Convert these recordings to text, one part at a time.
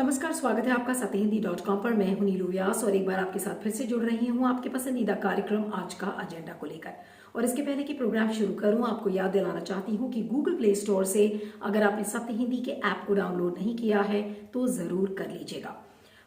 नमस्कार, स्वागत है आपका सत्यहिंदी.com पर। मैं हूं नीलू व्यास और एक बार आपके साथ फिर से जुड़ रही हूं आपके पसंदीदा कार्यक्रम आज का एजेंडा को लेकर। और इसके पहले कि प्रोग्राम शुरू करूं, आपको याद दिलाना चाहती हूं कि गूगल प्ले स्टोर से अगर आपने सत्य हिंदी के ऐप को डाउनलोड नहीं किया है तो जरूर कर लीजिएगा।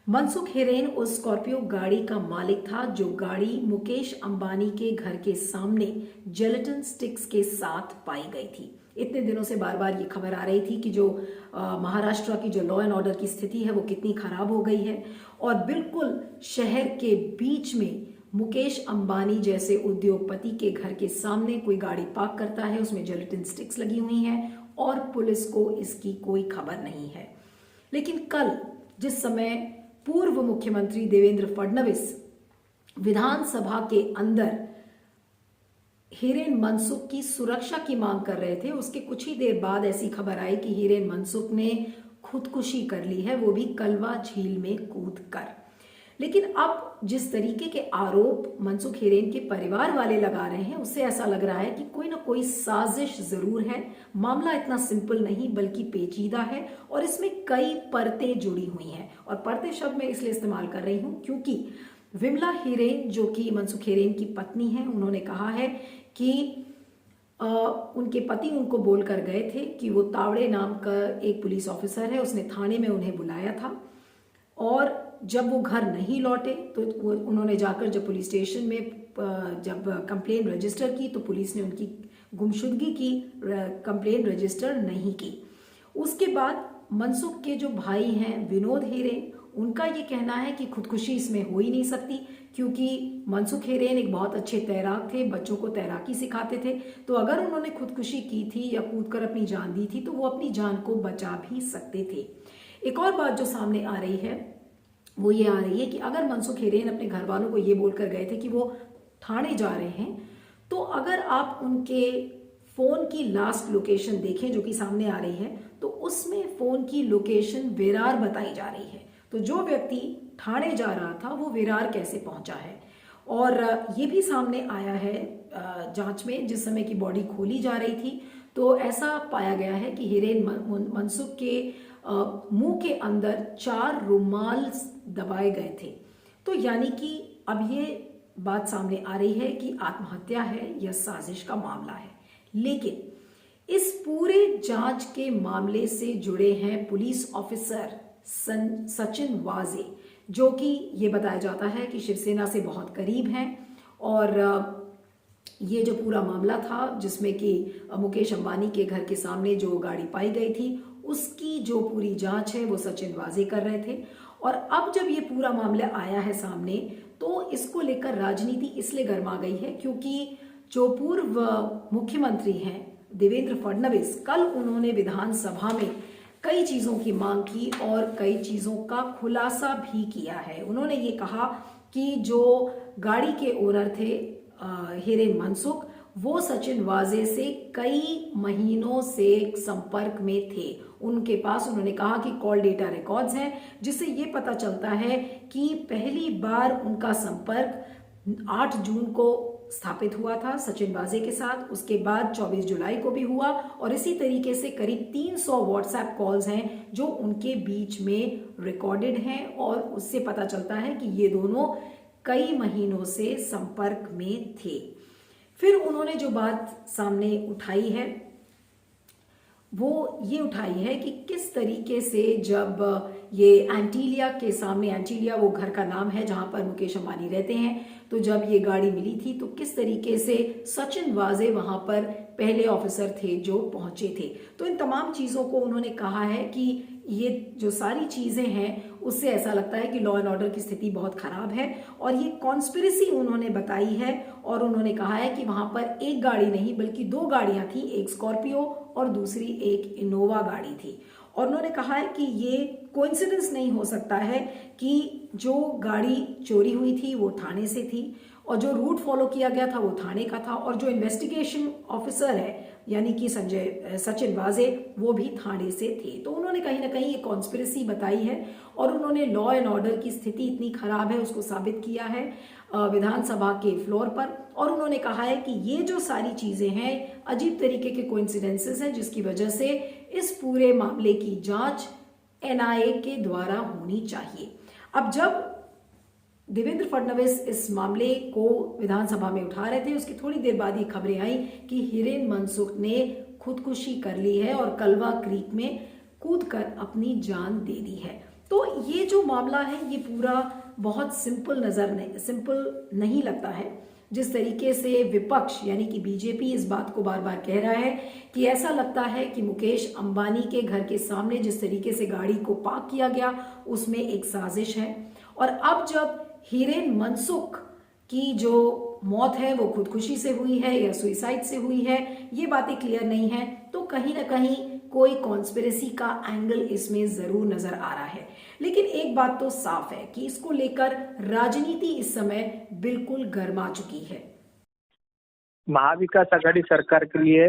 मनसुख हिरेन उस स्कॉर्पियो गाड़ी का मालिक था जो गाड़ी मुकेश अंबानी के घर के सामने जेलेटिन स्टिक्स के साथ पाई गई थी। इतने दिनों से बार बार ये खबर आ रही थी कि जो महाराष्ट्र की जो लॉ एंड ऑर्डर की स्थिति है वो कितनी खराब हो गई है और बिल्कुल शहर के बीच में मुकेश अंबानी जैसे उद्योगपति के घर के सामने कोई गाड़ी पार्क करता है, उसमें जेलेटिन स्टिक्स लगी हुई हैं और पुलिस को इसकी कोई खबर नहीं है। लेकिन कल जिस समय पूर्व मुख्यमंत्री देवेंद्र फडणवीस विधानसभा के अंदर हिरेन मनसुख की सुरक्षा की मांग कर रहे थे, उसके कुछ ही देर बाद ऐसी खबर आई कि हिरेन मनसुख ने खुदकुशी कर ली है, वो भी कलवा झील में कूद कर। लेकिन अब जिस तरीके के आरोप मनसुख हिरेन के परिवार वाले लगा रहे हैं, उससे ऐसा लग रहा है कि कोई ना कोई साजिश जरूर है। मामला इतना सिंपल नहीं बल्कि पेचीदा है और इसमें कई परतें जुड़ी हुई हैं। और परतें शब्द मैं इसलिए इस्तेमाल कर रही हूं क्योंकि विमला हिरेन जो कि मनसुख हिरेन की पत्नी है, उन्होंने कहा है कि उनके पति उनको बोल कर गए थे कि वो तावड़े नाम का एक पुलिस ऑफिसर है, उसने थाने में उन्हें बुलाया था और जब वो घर नहीं लौटे तो उन्होंने जाकर जब पुलिस स्टेशन में जब कंप्लेन रजिस्टर की तो पुलिस ने उनकी गुमशुदगी की कंप्लेन रजिस्टर नहीं की। उसके बाद मनसुख के जो भाई हैं विनोद हिरेन, उनका ये कहना है कि खुदकुशी इसमें हो ही नहीं सकती क्योंकि मनसुख हिरेन एक बहुत अच्छे तैराक थे, बच्चों को तैराकी सिखाते थे, तो अगर उन्होंने खुदकुशी की थी या कूदकर अपनी जान दी थी तो वो अपनी जान को बचा भी सकते थे। एक और बात जो सामने आ रही है वो ये आ रही है कि अगर मनसुख हिरेन अपने घर वालों को ये बोलकर गए थे कि वो थाने जा रहे हैं, तो अगर आप उनके फोन की लास्ट लोकेशन देखें जो कि सामने आ रही है तो उसमें फोन की लोकेशन विरार बताई जा रही है। तो जो व्यक्ति ठाणे जा रहा था वो विरार कैसे पहुंचा है? और ये भी सामने आया है जांच में, जिस समय की बॉडी खोली जा रही थी तो ऐसा पाया गया है कि हिरेन मनसुख के मुंह के अंदर 4 रुमाल दबाए गए थे। तो यानी कि अब ये बात सामने आ रही है कि आत्महत्या है या साजिश का मामला है। लेकिन इस पूरे जांच के मामले से जुड़े हैं पुलिस ऑफिसर सचिन वाजे, जो कि ये बताया जाता है कि शिवसेना से बहुत करीब हैं और ये जो पूरा मामला था जिसमें कि मुकेश अंबानी के घर के सामने जो गाड़ी पाई गई थी उसकी जो पूरी जांच है वो सचिन वाजे कर रहे थे। और अब जब ये पूरा मामला आया है सामने तो इसको लेकर राजनीति इसलिए गर्मा गई है क्योंकि जो पूर्व मुख्यमंत्री हैं देवेंद्र फडणवीस, कल उन्होंने विधानसभा में कई चीजों की मांग की और कई चीजों का खुलासा भी किया है। उन्होंने ये कहा कि जो गाड़ी के ओनर थे हिरेन मनसुख, वो सचिन वाजे से कई महीनों से संपर्क में थे। उनके पास उन्होंने कहा कि कॉल डेटा रिकॉर्ड्स हैं जिससे ये पता चलता है कि पहली बार उनका संपर्क 8 जून को स्थापित हुआ था सचिन वाजे के साथ, उसके बाद 24 जुलाई को भी हुआ और इसी तरीके से करीब 300 व्हाट्सएप कॉल्स हैं जो उनके बीच में रिकॉर्डेड हैं और उससे पता चलता है कि ये दोनों कई महीनों से संपर्क में थे। फिर उन्होंने जो बात सामने उठाई है वो ये उठाई है कि किस तरीके से जब ये एंटीलिया के सामने, एंटीलिया वो घर का नाम है जहां पर मुकेश अंबानी रहते हैं, तो जब ये गाड़ी मिली थी तो किस तरीके से सचिन वाजे वहां पर पहले ऑफिसर थे जो पहुंचे थे। तो इन तमाम चीजों को उन्होंने कहा है कि ये जो सारी चीजें हैं उससे ऐसा लगता है कि लॉ एंड ऑर्डर की स्थिति बहुत खराब है और ये कॉन्स्पिरेसी उन्होंने बताई है। और उन्होंने कहा है कि वहां पर एक गाड़ी नहीं बल्कि 2 गाड़ियां थी, एक स्कॉर्पियो और दूसरी एक इनोवा गाड़ी थी। और उन्होंने कहा है कि ये कोइंसिडेंस नहीं हो सकता है कि जो गाड़ी चोरी हुई थी वो थाने से थी और जो रूट फॉलो किया गया था वो थाने का था और जो इन्वेस्टिगेशन ऑफिसर है यानी कि सचिन वाजे वो भी थाने से थे। तो उन्होंने कहीं ना कहीं ये कॉन्स्पिरेसी बताई है और उन्होंने लॉ एंड ऑर्डर की स्थिति इतनी खराब है उसको साबित किया है विधानसभा के फ्लोर पर। और उन्होंने कहा है कि ये जो सारी चीजें हैं अजीब तरीके के कोइंसिडेंसेस हैं जिसकी वजह से इस पूरे मामले की जांच एनआईए के द्वारा होनी चाहिए। अब जब देवेंद्र फडणवीस इस मामले को विधानसभा में उठा रहे थे, उसकी थोड़ी देर बाद ये खबरें आई कि हिरेन मनसुख ने खुदकुशी कर ली है और कलवा क्रीक में कूदकर अपनी जान दे दी है। तो ये जो मामला है ये पूरा बहुत सिंपल नहीं लगता है। जिस तरीके से विपक्ष यानी कि बीजेपी इस बात को बार बार कह रहा है कि ऐसा लगता है कि मुकेश अंबानी के घर के सामने जिस तरीके से गाड़ी को पार्क किया गया उसमें एक साजिश है। और अब जब हिरेन मनसुख की जो मौत है वो खुदकुशी से हुई है या सुइसाइड से हुई है, ये बातें क्लियर नहीं है, तो कहीं ना कहीं कोई कॉन्स्पिरेसी का एंगल इसमें जरूर नजर आ रहा है। लेकिन एक बात तो साफ है कि इसको लेकर राजनीति इस समय बिल्कुल गर्मा चुकी है। महाविकास आघाड़ी सरकार के लिए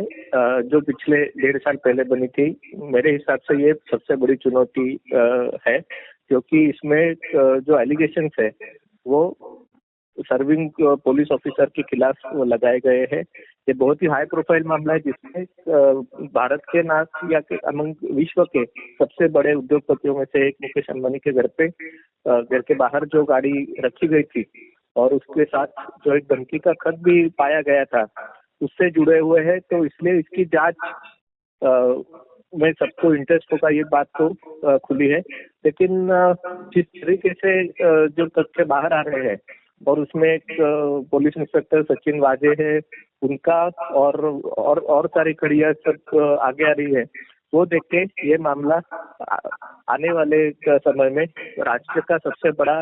जो पिछले 1.5 साल पहले बनी थी, मेरे हिसाब से ये सबसे बड़ी चुनौती है, क्योंकि इसमें जो एलिगेशंस है वो सर्विंग पुलिस ऑफिसर के खिलाफ लगाए गए हैं। ये बहुत ही हाई प्रोफाइल मामला है जिसमें भारत के ना या के विश्व के सबसे बड़े उद्योगपतियों में से एक मुकेश अंबानी के घर के बाहर जो गाड़ी रखी गई थी और उसके साथ जो एक धमकी का खत भी पाया गया था उससे जुड़े हुए हैं। तो इसलिए इसकी जांच में सबको इंटरेस्ट होगा, ये बात तो खुली है। लेकिन जिस तरीके से जो तथ्य बाहर आ रहे हैं और उसमें एक पुलिस इंस्पेक्टर सचिन वाजे है, उनका और सारी कड़ियां सब आगे आ रही है, वो देख के ये मामला आने वाले समय में राज्य का सबसे बड़ा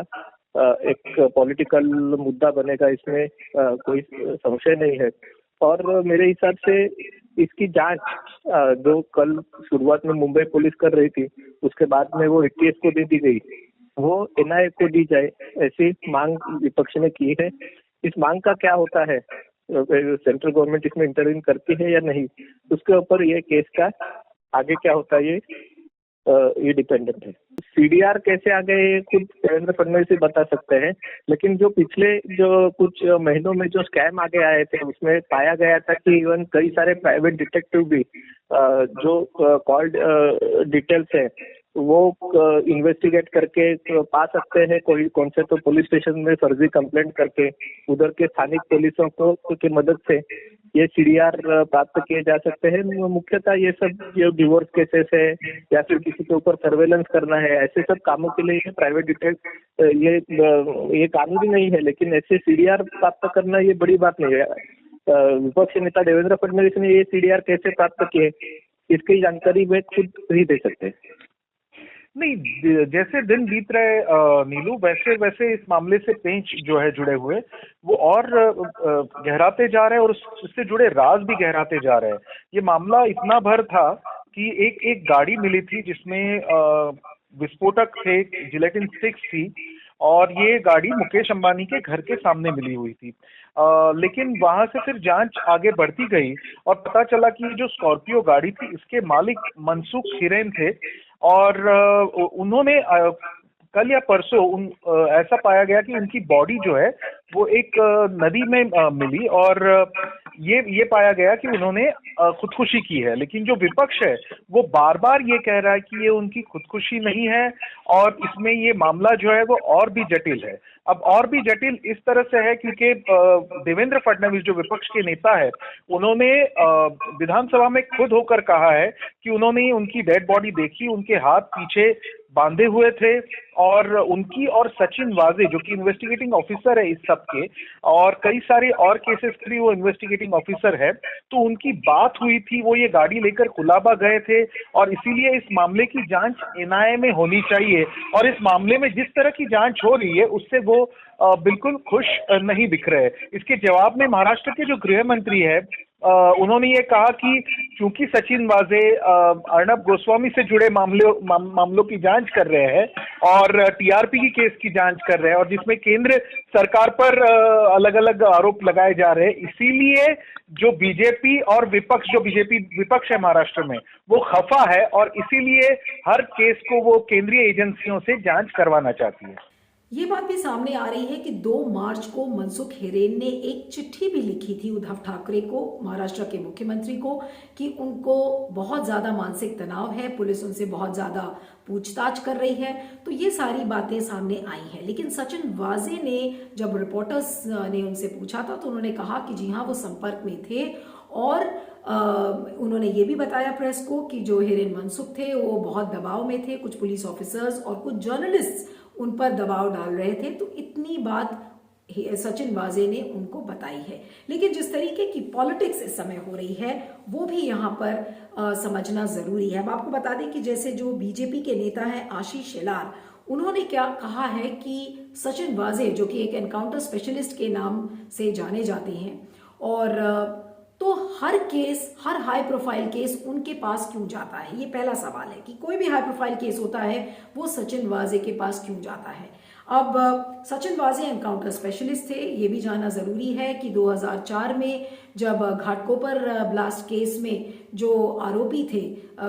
एक पॉलिटिकल मुद्दा बनेगा, इसमें कोई संशय नहीं है। और मेरे हिसाब से इसकी जांच जो कल शुरुआत में मुंबई पुलिस कर रही थी, उसके बाद में वो एटीएस को दे दी गई, वो एनआईए को दी जाए, ऐसी मांग विपक्ष ने की है। इस मांग का क्या होता है, सेंट्रल गवर्नमेंट इसमें इंटरवीन करती है या नहीं, उसके ऊपर ये केस का आगे क्या होता है ये डिपेंडेंट है। सीडीआर कैसे आ गए खुद देवेंद्र फडणवीस ही बता सकते हैं, लेकिन जो पिछले जो कुछ महीनों में जो स्कैम आगे आए थे उसमें पाया गया था कि इवन कई सारे प्राइवेट डिटेक्टिव भी जो कॉल्ड डिटेल्स है वो इन्वेस्टिगेट करके पा सकते हैं, कौन से तो पुलिस स्टेशन में फर्जी कंप्लेंट करके उधर के स्थानिक पुलिसों को की मदद से ये सीडीआर प्राप्त किए जा सकते हैं। मुख्यतः ये सब जो डिवोर्स केसेस है या फिर किसी के ऊपर सर्वेलेंस करना है, ऐसे सब कामों के लिए प्राइवेट डिटेक्ट ये कानूनी नहीं है, लेकिन ऐसे सीडीआर प्राप्त करना ये बड़ी बात नहीं है। विपक्ष नेता देवेंद्र फडणवीस ने ये सीडीआर कैसे प्राप्त किए इसकी जानकारी वे खुद ही दे सकते हैं। नहीं, जैसे दिन बीत रहे नीलू, वैसे वैसे इस मामले से पेंच जो है जुड़े हुए वो और गहराते जा रहे हैं और उससे जुड़े राज भी गहराते जा रहे हैं। ये मामला इतना भर था कि एक गाड़ी मिली थी जिसमें विस्फोटक थे, जिलेटिन स्टिक्स थी, और ये गाड़ी मुकेश अंबानी के घर के सामने मिली हुई थी। लेकिन वहां से फिर जांच आगे बढ़ती गई और पता चला कि जो स्कॉर्पियो गाड़ी थी इसके मालिक मनसुख हिरेन थे और उन्होंने कल या परसों ऐसा पाया गया कि उनकी बॉडी जो है वो एक नदी में मिली और ये पाया गया कि उन्होंने खुदकुशी की है। लेकिन जो विपक्ष है वो बार बार ये कह रहा है कि ये उनकी खुदकुशी नहीं है और इसमें ये मामला जो है वो और भी जटिल है। अब और भी जटिल इस तरह से है क्योंकि देवेंद्र फडणवीस जो विपक्ष के नेता है उन्होंने विधानसभा में खुद होकर कहा है कि उन्होंने उनकी डेड बॉडी देखी, उनके हाथ पीछे बांधे हुए थे और उनकी और सचिन वाजे जो कि इन्वेस्टिगेटिंग ऑफिसर है इस सब के और कई सारे और केसेस के भी वो इन्वेस्टिगेटिंग ऑफिसर है, तो उनकी बात हुई थी, वो ये गाड़ी लेकर कुलाबा गए थे और इसीलिए इस मामले की जांच एनआईए में होनी चाहिए। और इस मामले में जिस तरह की जांच हो रही है उससे वो बिल्कुल खुश नहीं दिख रहे। इसके जवाब में महाराष्ट्र के जो गृह मंत्री है उन्होंने ये कहा कि चूंकि सचिन वाजे अर्नब गोस्वामी से जुड़े मामलों की जांच कर रहे हैं और टीआरपी की केस की जांच कर रहे हैं और जिसमें केंद्र सरकार पर अलग अलग आरोप लगाए जा रहे हैं, इसीलिए जो बीजेपी और विपक्ष, जो बीजेपी विपक्ष है महाराष्ट्र में वो खफा है और इसीलिए हर केस को वो केंद्रीय एजेंसियों से जांच करवाना चाहती है। ये बात भी सामने आ रही है कि 2 मार्च को मनसुख हिरेन ने एक चिट्ठी भी लिखी थी उद्धव ठाकरे को, महाराष्ट्र के मुख्यमंत्री को, कि उनको बहुत ज़्यादा मानसिक तनाव है, पुलिस उनसे बहुत ज़्यादा पूछताछ कर रही है। तो ये सारी बातें सामने आई हैं। लेकिन सचिन वाजे ने, जब रिपोर्टर्स ने उनसे पूछा था, तो उन्होंने कहा कि जी हाँ, वो संपर्क में थे और उन्होंने ये भी बताया प्रेस को कि जो हिरेन मनसुख थे वो बहुत दबाव में थे, कुछ पुलिस ऑफिसर्स और कुछ जर्नलिस्ट उन पर दबाव डाल रहे थे। तो इतनी बात सचिन वाजे ने उनको बताई है। लेकिन जिस तरीके की पॉलिटिक्स इस समय हो रही है वो भी यहाँ पर समझना जरूरी है। अब आपको बता दें कि जैसे जो बीजेपी के नेता हैं आशीष शेलार, उन्होंने क्या कहा है कि सचिन वाजे, जो कि एक एनकाउंटर स्पेशलिस्ट के नाम से जाने जाते हैं, और तो हर केस, हर हाई प्रोफाइल केस उनके पास क्यों जाता है? ये पहला सवाल है कि कोई भी हाई प्रोफाइल केस होता है वो सचिन वाजे के पास क्यों जाता है। अब सचिन वाजे एनकाउंटर स्पेशलिस्ट थे, ये भी जानना जरूरी है कि 2004 में जब घाटकोपर ब्लास्ट केस में जो आरोपी थे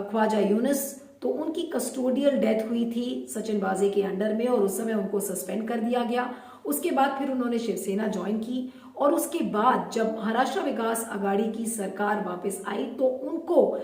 ख्वाजा यूनुस, तो उनकी कस्टोडियल डेथ हुई थी सचिन वाजे के अंडर में और उस समय उनको सस्पेंड कर दिया गया। उसके बाद फिर उन्होंने शिवसेना ज्वाइन की और उसके बाद जब महाराष्ट्र विकास आघाड़ी की सरकार वापस आई तो उनको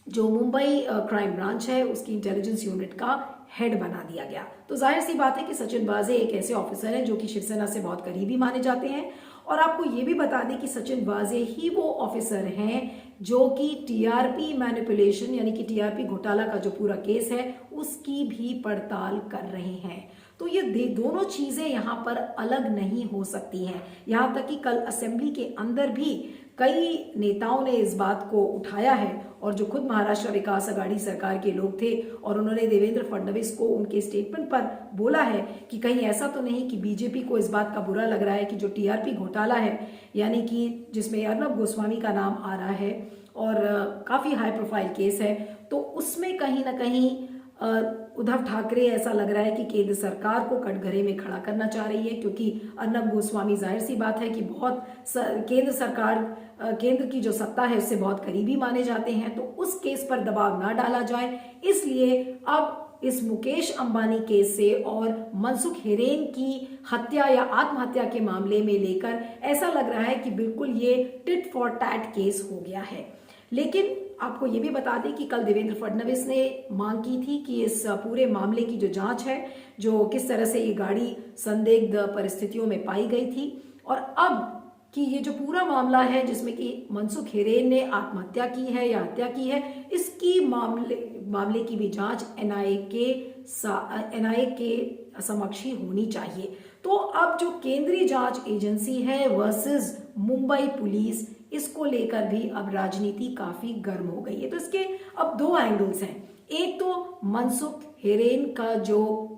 जो मुंबई क्राइम ब्रांच है उसकी इंटेलिजेंस यूनिट का हेड बना दिया गया। तो जाहिर सी बात है कि सचिन वाजे एक ऐसे ऑफिसर हैं जो कि शिवसेना से बहुत करीबी माने जाते हैं। और आपको ये भी बता दें कि सचिन वाजे ही वो ऑफिसर हैं जो कि टीआरपी मैनिपुलेशन, यानी कि टीआरपी घोटाला का जो पूरा केस है उसकी भी पड़ताल कर रहे हैं। तो ये दोनों चीजें यहाँ पर अलग नहीं हो सकती हैं। यहाँ तक कि कल असेंबली के अंदर भी कई नेताओं ने इस बात को उठाया है और जो खुद महाराष्ट्र विकास आघाड़ी सरकार के लोग थे और उन्होंने देवेंद्र फडणवीस को उनके स्टेटमेंट पर बोला है कि कहीं ऐसा तो नहीं कि बीजेपी को इस बात का बुरा लग रहा है कि जो टीआरपी घोटाला है, यानी कि जिसमें अर्नब गोस्वामी का नाम आ रहा है और काफी हाई प्रोफाइल केस है, तो उसमें कहीं ना कहीं उद्धव ठाकरे, ऐसा लग रहा है कि केंद्र सरकार को कटघरे में खड़ा करना चाह रही है, क्योंकि अर्नब गोस्वामी जाहिर सी बात है कि बहुत केंद्र सरकार, केंद्र की जो सत्ता है उससे बहुत करीबी माने जाते हैं। तो उस केस पर दबाव ना डाला जाए, इसलिए अब इस मुकेश अंबानी केस से और मनसुख हिरेन की हत्या या आत्महत्या के मामले में लेकर ऐसा लग रहा है कि बिल्कुल ये टिट फॉर टैट केस हो गया है। लेकिन आपको ये भी बता दें कि कल देवेंद्र फडणवीस ने मांग की थी कि इस पूरे मामले की जो जांच है, जो किस तरह से ये गाड़ी संदिग्ध परिस्थितियों में पाई गई थी, और अब कि ये जो पूरा मामला है जिसमें कि मनसुख हिरेन ने आत्महत्या की है या हत्या की है, इसकी मामले की भी जांच एनआईए के समक्ष ही होनी चाहिए। तो अब जो केंद्रीय जांच एजेंसी है वर्सेस मुंबई पुलिस, इसको लेकर भी अब राजनीति काफी गर्म हो गई है। तो इसके अब दो एंगल्स हैं। एक तो मनसुख हिरेन का जो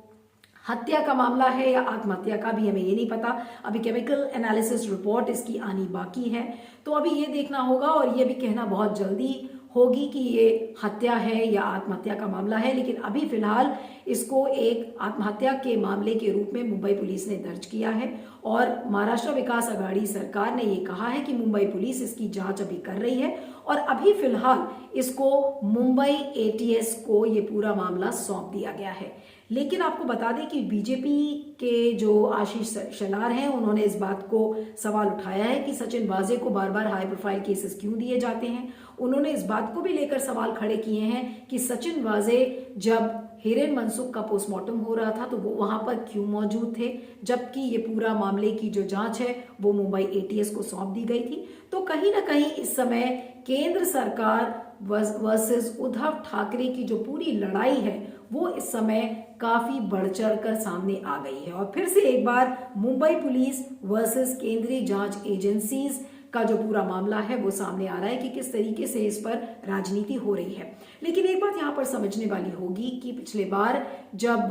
हत्या का मामला है या आत्महत्या का, भी हमें ये नहीं पता, अभी केमिकल एनालिसिस रिपोर्ट इसकी आनी बाकी है। तो अभी ये देखना होगा और ये भी कहना बहुत जल्दी होगी कि ये हत्या है या आत्महत्या का मामला है। लेकिन अभी फिलहाल इसको एक आत्महत्या के मामले के रूप में मुंबई पुलिस ने दर्ज किया है और महाराष्ट्र विकास आघाड़ी सरकार ने ये कहा है कि मुंबई पुलिस इसकी जांच अभी कर रही है और अभी फिलहाल इसको मुंबई एटीएस को ये पूरा मामला सौंप दिया गया है। लेकिन आपको बता दें कि बीजेपी के जो आशीष शेलार हैं, उन्होंने इस बात को सवाल उठाया है कि सचिन वाजे को बार बार हाई प्रोफाइल केसेस क्यों दिए जाते हैं। उन्होंने इस बात को भी लेकर सवाल खड़े किए हैं कि सचिन वाजे जब हिरेन मनसुख का पोस्टमार्टम हो रहा था तो वो वहां पर क्यों मौजूद थे, जबकि ये पूरा मामले की जो जांच है वो मुंबई एटीएस को सौंप दी गई थी। तो कहीं ना कहीं इस समय केंद्र सरकार वर्सेस उद्धव ठाकरे की जो पूरी लड़ाई है वो इस समय काफी बढ़ चढ़ कर सामने आ गई है और फिर से एक बार मुंबई पुलिस वर्सेस केंद्रीय जांच एजेंसीज का जो पूरा मामला है वो सामने आ रहा है कि किस तरीके से इस पर राजनीति हो रही है। लेकिन एक बात यहाँ पर समझने वाली होगी कि पिछले बार जब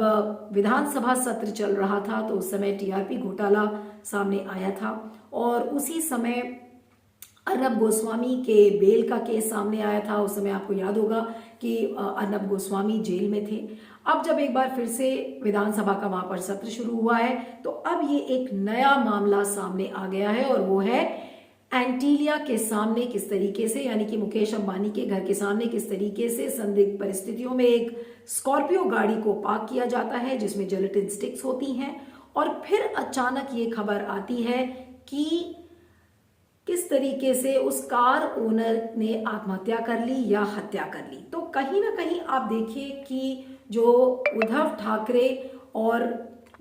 विधानसभा सत्र चल रहा था तो उस समय टीआरपी घोटाला सामने आया था और उसी समय अर्नब गोस्वामी के बेल का केस सामने आया था। उस समय आपको याद होगा कि अर्नब गोस्वामी जेल में थे। अब जब एक बार फिर से विधानसभा का वहां पर सत्र शुरू हुआ है तो अब ये एक नया मामला सामने आ गया है और वो है एंटीलिया के सामने किस तरीके से, यानी कि मुकेश अंबानी के घर के सामने किस तरीके से संदिग्ध परिस्थितियों में एक स्कॉर्पियो गाड़ी को पार्क किया जाता है जिसमें जिलेटिन स्टिक्स होती हैं, और फिर अचानक ये खबर आती है कि किस तरीके से उस कार ओनर ने आत्महत्या कर ली या हत्या कर ली। तो कहीं ना कहीं आप देखिए कि जो उद्धव ठाकरे और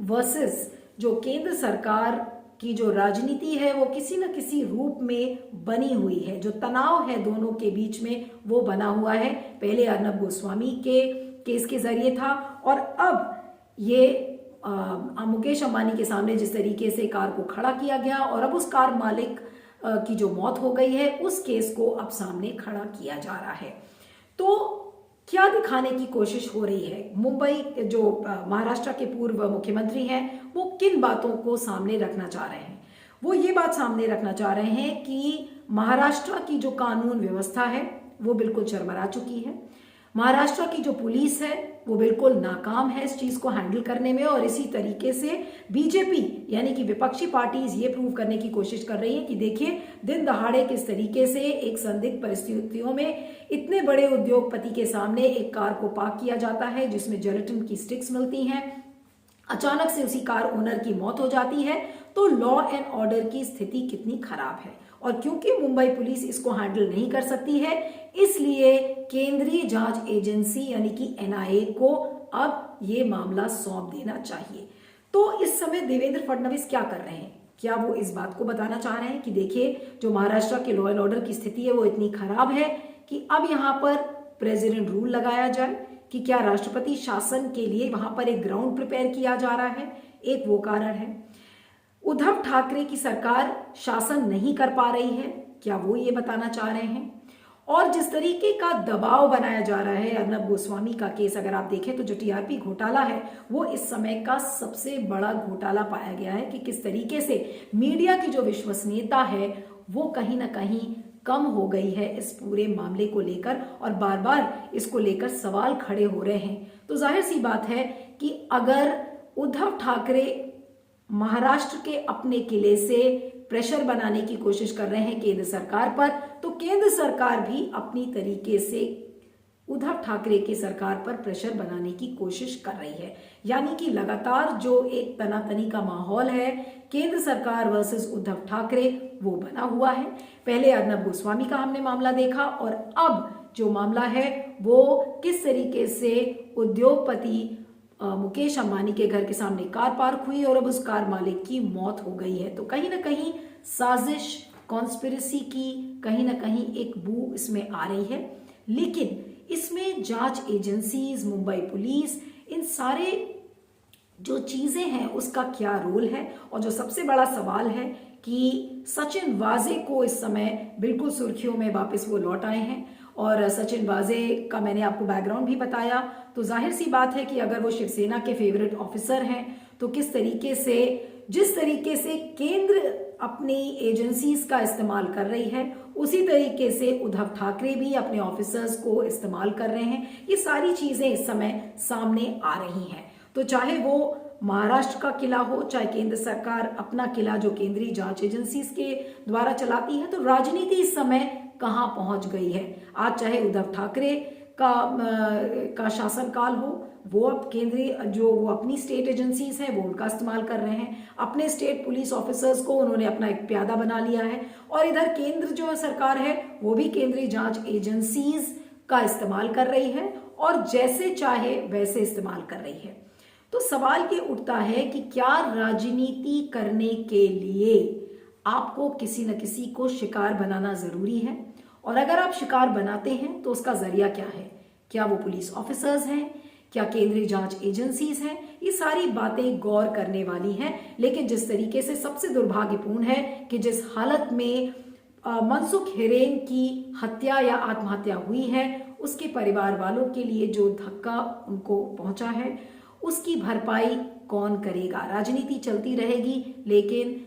वर्सेस जो केंद्र सरकार की जो राजनीति है वो किसी न किसी रूप में बनी हुई है। जो तनाव है दोनों के बीच में वो बना हुआ है। पहले अर्नब गोस्वामी के केस के जरिए था, और अब ये मुकेश अंबानी के सामने जिस तरीके से कार को खड़ा किया गया और अब उस कार मालिक की जो मौत हो गई है उस केस को अब सामने खड़ा किया जा रहा है। तो क्या दिखाने की कोशिश हो रही है? मुंबई जो महाराष्ट्र के पूर्व मुख्यमंत्री हैं वो किन बातों को सामने रखना चाह रहे हैं? वो ये बात सामने रखना चाह रहे हैं कि महाराष्ट्र की जो कानून व्यवस्था है वो बिल्कुल चरमरा चुकी है। महाराष्ट्र की जो पुलिस है वो बिल्कुल नाकाम है इस चीज को हैंडल करने में, और इसी तरीके से बीजेपी यानी कि विपक्षी पार्टीज ये प्रूव करने की कोशिश कर रही है कि देखिए दिन दहाड़े किस तरीके से एक संदिग्ध परिस्थितियों में इतने बड़े उद्योगपति के सामने एक कार को पार्क किया जाता है जिसमें जिलेटिन की स्टिक्स मिलती हैं, अचानक से उसी कार ओनर की मौत हो जाती है। तो लॉ एंड ऑर्डर की स्थिति कितनी खराब है, और क्योंकि मुंबई पुलिस इसको हैंडल नहीं कर सकती है इसलिए केंद्रीय जांच एजेंसी यानी कि एनआईए को अब ये मामला सौंप देना चाहिए। तो इस समय देवेंद्र फडणवीस क्या कर रहे हैं? क्या वो इस बात को बताना चाह रहे हैं कि देखिए जो महाराष्ट्र के लॉ एंड ऑर्डर की स्थिति है वो इतनी खराब है कि अब यहाँ पर प्रेसिडेंट रूल लगाया जाए, कि क्या राष्ट्रपति शासन के लिए वहां पर एक ग्राउंड प्रिपेयर किया जा रहा है? एक वो कारण है। उद्धव ठाकरे की सरकार शासन नहीं कर पा रही है, क्या वो ये बताना चाह रहे हैं? और जिस तरीके का दबाव बनाया जा रहा है, अर्नब गोस्वामी का केस अगर आप देखें तो जो टीआरपी घोटाला है वो इस समय का सबसे बड़ा घोटाला पाया गया है कि किस तरीके से मीडिया की जो विश्वसनीयता है वो कहीं ना कहीं कम हो गई है इस पूरे मामले को लेकर, और बार बार इसको लेकर सवाल खड़े हो रहे हैं। तो जाहिर सी बात है कि अगर उद्धव ठाकरे महाराष्ट्र के अपने किले से प्रेशर बनाने की कोशिश कर रहे हैं केंद्र सरकार पर, तो केंद्र सरकार भी अपनी तरीके से उद्धव ठाकरे की सरकार पर प्रेशर बनाने की कोशिश कर रही है। यानी कि लगातार जो एक तनातनी का माहौल है केंद्र सरकार वर्सेस उद्धव ठाकरे वो बना हुआ है। पहले अर्नब गोस्वामी का हमने मामला देखा, और अब जो मामला है वो किस तरीके से उद्योगपति मुकेश अंबानी के घर के सामने कार पार्क हुई और अब उस कार मालिक की मौत हो गई है। तो कहीं ना कहीं साजिश, कॉन्स्पिरेसी की कहीं ना कहीं एक बू इसमें आ रही है। लेकिन इसमें जांच एजेंसीज, मुंबई पुलिस, इन सारे जो चीजें हैं उसका क्या रोल है? और जो सबसे बड़ा सवाल है कि सचिन वाजे को इस समय बिल्कुल सुर्खियों में वापस वो लौट आए हैं, और सचिन वाजे का मैंने आपको बैकग्राउंड भी बताया। तो जाहिर सी बात है कि अगर वो शिवसेना के फेवरेट ऑफिसर हैं तो किस तरीके से, जिस तरीके से केंद्र अपनी एजेंसीज का इस्तेमाल कर रही है उसी तरीके से उद्धव ठाकरे भी अपने ऑफिसर्स को इस्तेमाल कर रहे हैं। ये सारी चीजें इस समय सामने आ रही हैं। तो चाहे वो महाराष्ट्र का किला हो, चाहे केंद्र सरकार अपना किला जो केंद्रीय जांच एजेंसीज के द्वारा चलाती है, तो राजनीति इस समय कहां पहुंच गई है। आज चाहे उद्धव ठाकरे का शासनकाल हो, वो अब केंद्रीय जो वो अपनी स्टेट एजेंसीज हैं वो उनका इस्तेमाल कर रहे हैं, अपने स्टेट पुलिस ऑफिसर्स को उन्होंने अपना एक प्यादा बना लिया है, और इधर केंद्र जो सरकार है वो भी केंद्रीय जांच एजेंसीज का इस्तेमाल कर रही है और जैसे चाहे वैसे इस्तेमाल कर रही है। तो सवाल ये उठता है कि क्या राजनीति करने के लिए आपको किसी न किसी को शिकार बनाना जरूरी है? और अगर आप शिकार बनाते हैं तो उसका जरिया क्या है? क्या वो पुलिस ऑफिसर्स हैं? क्या केंद्रीय जांच एजेंसीज हैं? ये सारी बातें गौर करने वाली हैं। लेकिन जिस तरीके से सबसे दुर्भाग्यपूर्ण है कि जिस हालत में मनसुख हिरेन की हत्या या आत्महत्या हुई है, उसके परिवार वालों के लिए जो धक्का उनको पहुंचा है उसकी भरपाई कौन करेगा? राजनीति चलती रहेगी, लेकिन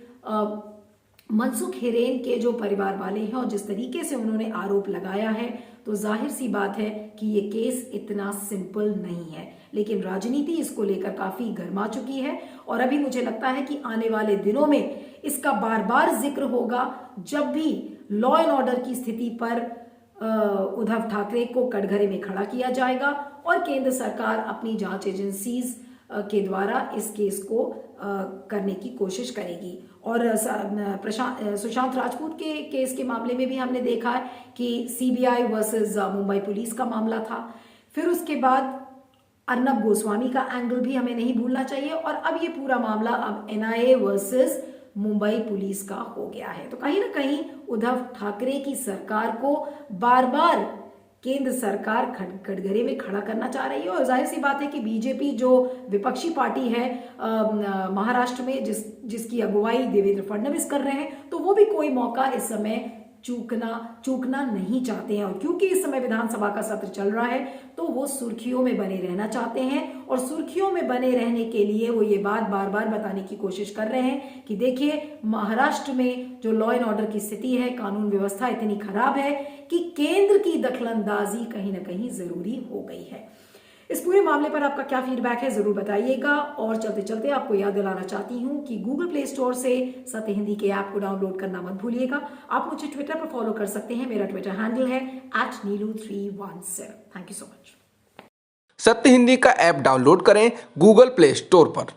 मनसुख हिरेन के जो परिवार वाले हैं और जिस तरीके से उन्होंने आरोप लगाया है, तो जाहिर सी बात है कि ये केस इतना सिंपल नहीं है। लेकिन राजनीति इसको लेकर काफी गर्मा चुकी है और अभी मुझे लगता है कि आने वाले दिनों में इसका बार बार जिक्र होगा जब भी लॉ एंड ऑर्डर की स्थिति पर उद्धव ठाकरे को कटघरे में खड़ा किया जाएगा और केंद्र सरकार अपनी जांच एजेंसीज के द्वारा इस केस को करने की कोशिश करेगी। और सुशांत राजपूत के केस के मामले में भी हमने देखा है कि सीबीआई वर्सेस मुंबई पुलिस का मामला था। फिर उसके बाद अर्नब गोस्वामी का एंगल भी हमें नहीं भूलना चाहिए और अब ये पूरा मामला अब एनआईए वर्सेस मुंबई पुलिस का हो गया है। तो कहीं ना कहीं उद्धव ठाकरे की सरकार को बार बार केंद्र सरकार कटघरे में खड़ा करना चाह रही है और जाहिर सी बात है कि बीजेपी जो विपक्षी पार्टी है महाराष्ट्र में जिसकी अगुवाई देवेंद्र फडणवीस कर रहे हैं, तो वो भी कोई मौका इस समय चूकना नहीं चाहते हैं। और क्योंकि इस समय विधानसभा का सत्र चल रहा है तो वो सुर्खियों में बने रहना चाहते हैं और सुर्खियों में बने रहने के लिए वो ये बात बार बार बताने की कोशिश कर रहे हैं कि देखिए महाराष्ट्र में जो लॉ एंड ऑर्डर की स्थिति है, कानून व्यवस्था इतनी खराब है कि केंद्र की दखलंदाजी कहीं ना कहीं जरूरी हो गई है। इस पूरे मामले पर आपका क्या फीडबैक है जरूर बताइएगा। और चलते चलते आपको याद दिलाना चाहती हूं कि गूगल प्ले स्टोर से सत्य हिंदी के ऐप को डाउनलोड करना मत भूलिएगा। आप मुझे ट्विटर पर फॉलो कर सकते हैं, मेरा ट्विटर हैंडल है @neelu317। Thank you so much. सत्य हिंदी का ऐप डाउनलोड करें गूगल प्ले स्टोर पर।